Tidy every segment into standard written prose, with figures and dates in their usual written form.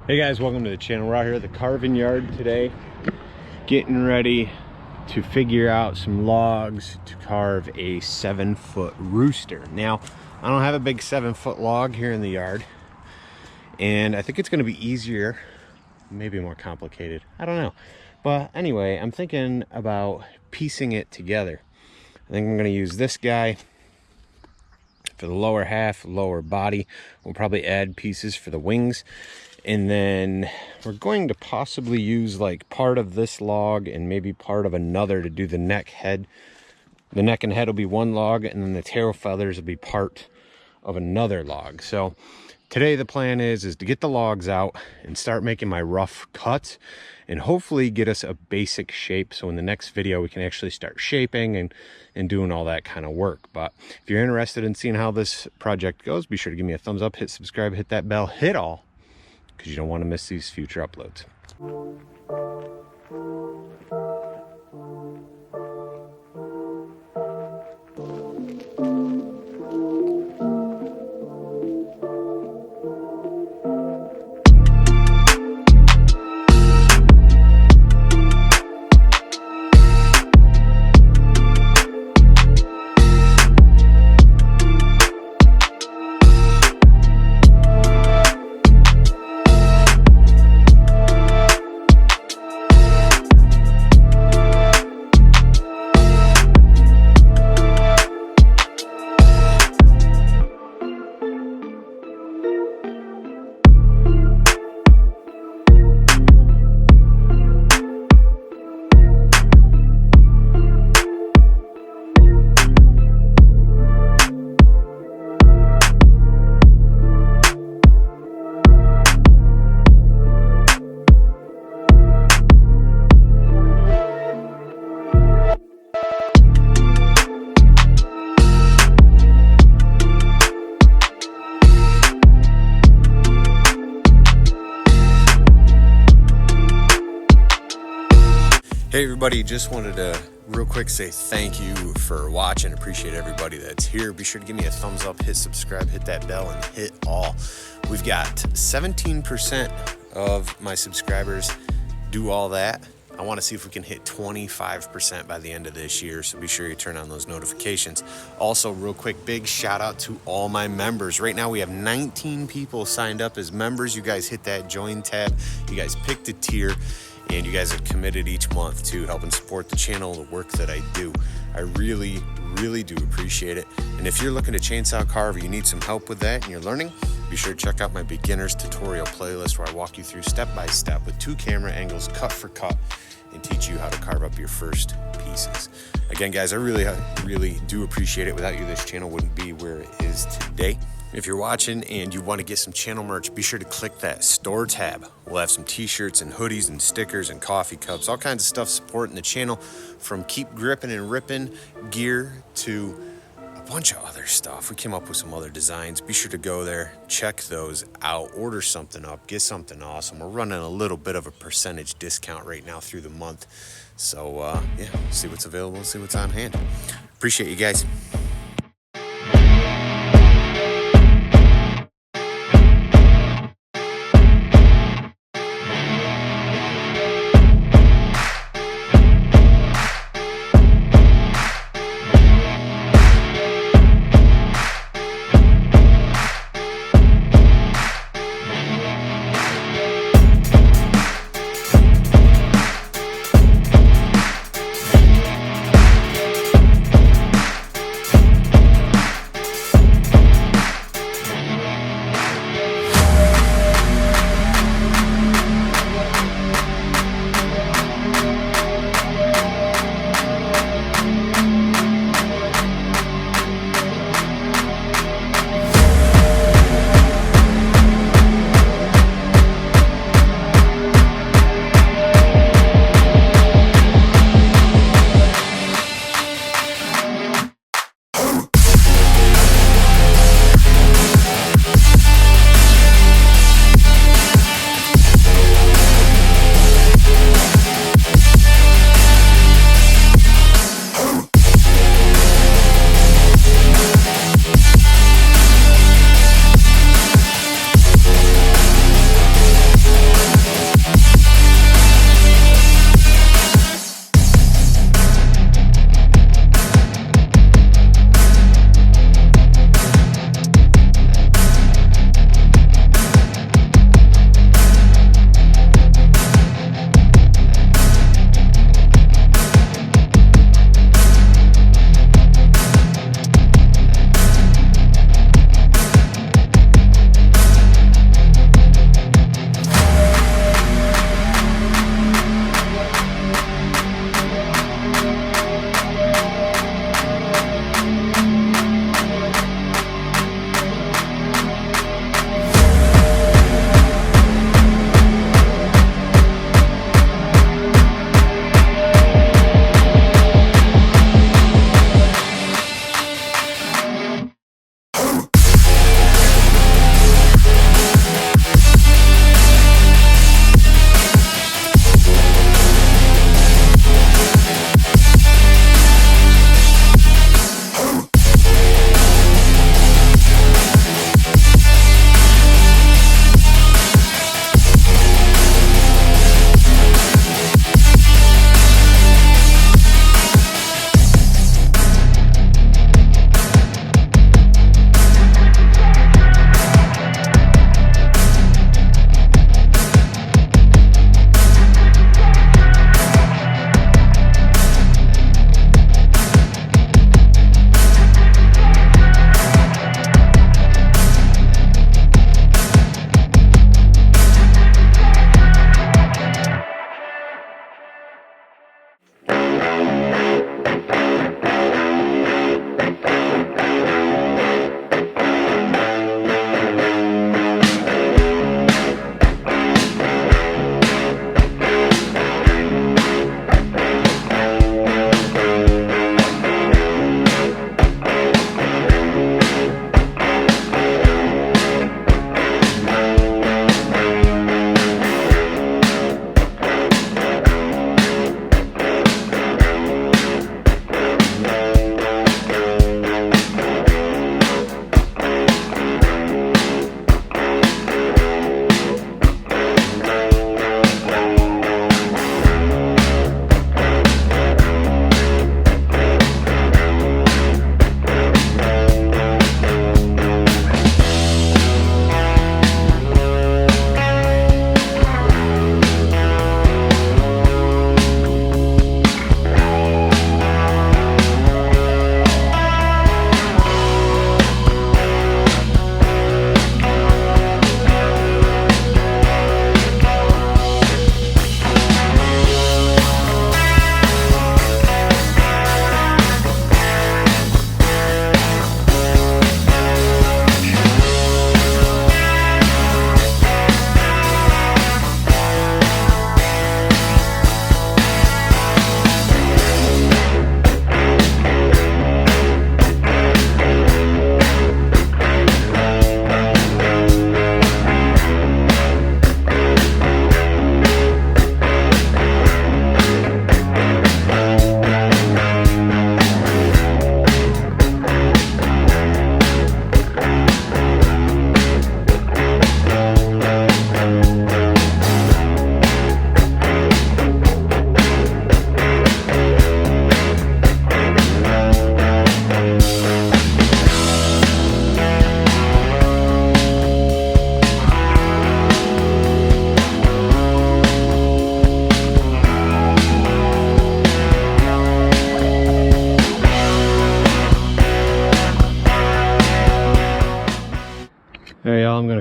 Hey guys, welcome to the channel. We're out here at the carving yard today, getting ready to figure out some logs to carve a 7-foot rooster. Now, I don't have a big 7-foot log here in the yard, and I think it's going to be easier, maybe more complicated, I don't know. But anyway, I'm thinking about piecing it together. I think I'm going to use this guy for the lower half, lower body. We'll probably add pieces for the wings. And then we're going to possibly use like part of this log and maybe part of another to do the neck head. The neck and head will be one log, and then the tail feathers will be part of another log. So today the plan is to get the logs out and start making my rough cuts and hopefully get us a basic shape. So in the next video, we can actually start shaping and doing all that kind of work. But if you're interested in seeing how this project goes, be sure to give me a thumbs up, hit subscribe, hit that bell, hit all, because you don't want to miss these future uploads. Hey everybody, just wanted to real quick say thank you for watching. Appreciate everybody that's here. Be sure to give me a thumbs up, hit subscribe, hit that bell, and hit all. We've got 17% of my subscribers do all that. I want to see if we can hit 25% by the end of this year, so be sure you turn on those notifications. Also, real quick, big shout out to all my members. Right now we have 19 people signed up as members. You guys hit that join tab, you guys picked a tier, and you guys are committed each month to helping support the channel, the work that I do. I really do appreciate it. And if you're looking to chainsaw carve or you need some help with that and you're learning, be sure to check out my beginner's tutorial playlist where I walk you through step by step with 2 camera angles, cut for cut, and teach you how to carve up your first pieces. Again, guys, I really do appreciate it. Without you, this channel wouldn't be where it is today. If you're watching and you want to get some channel merch, be sure to click that store tab. We'll have some t-shirts and hoodies and stickers and coffee cups, all kinds of stuff supporting the channel, from keep gripping and ripping gear to a bunch of other stuff. We came up with some other designs. Be sure to go there, check those out, order something up, get something awesome. We're running a little bit of a percentage discount right now through the month. So yeah, see what's available, see what's on hand. Appreciate you guys.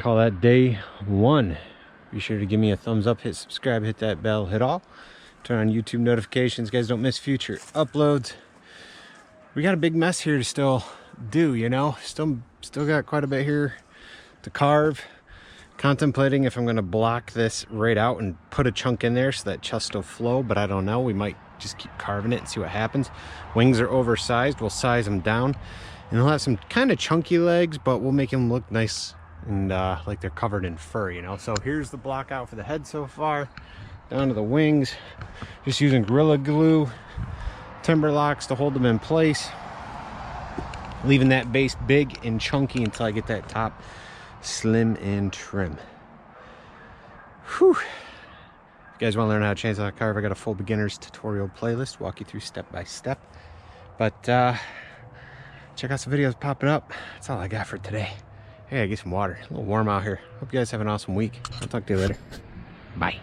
call that day one. Be sure to give me a thumbs up, hit subscribe, hit that bell, hit all. Turn on YouTube notifications, guys. Don't miss future uploads. We got a big mess here to still do, you know. Still got quite a bit here to carve. Contemplating if I'm going to block this right out and put a chunk in there so that chest will flow, but I don't know. We might just keep carving it and see what happens. Wings are oversized. We'll size them down, and they'll have some kind of chunky legs, but we'll make them look nice and like they're covered in fur, you know. So here's the block out for the head so far. Down to the wings, just using Gorilla Glue, timber locks to hold them in place, leaving that base big and chunky until I get that top slim and trim. Whew. If you guys want to learn how to chainsaw carve, I got a full beginner's tutorial playlist, walk you through step by step. But check out some videos popping up. That's all I got for today. Hey, I get some water. A little warm out here. Hope you guys have an awesome week. I'll talk to you later. Bye.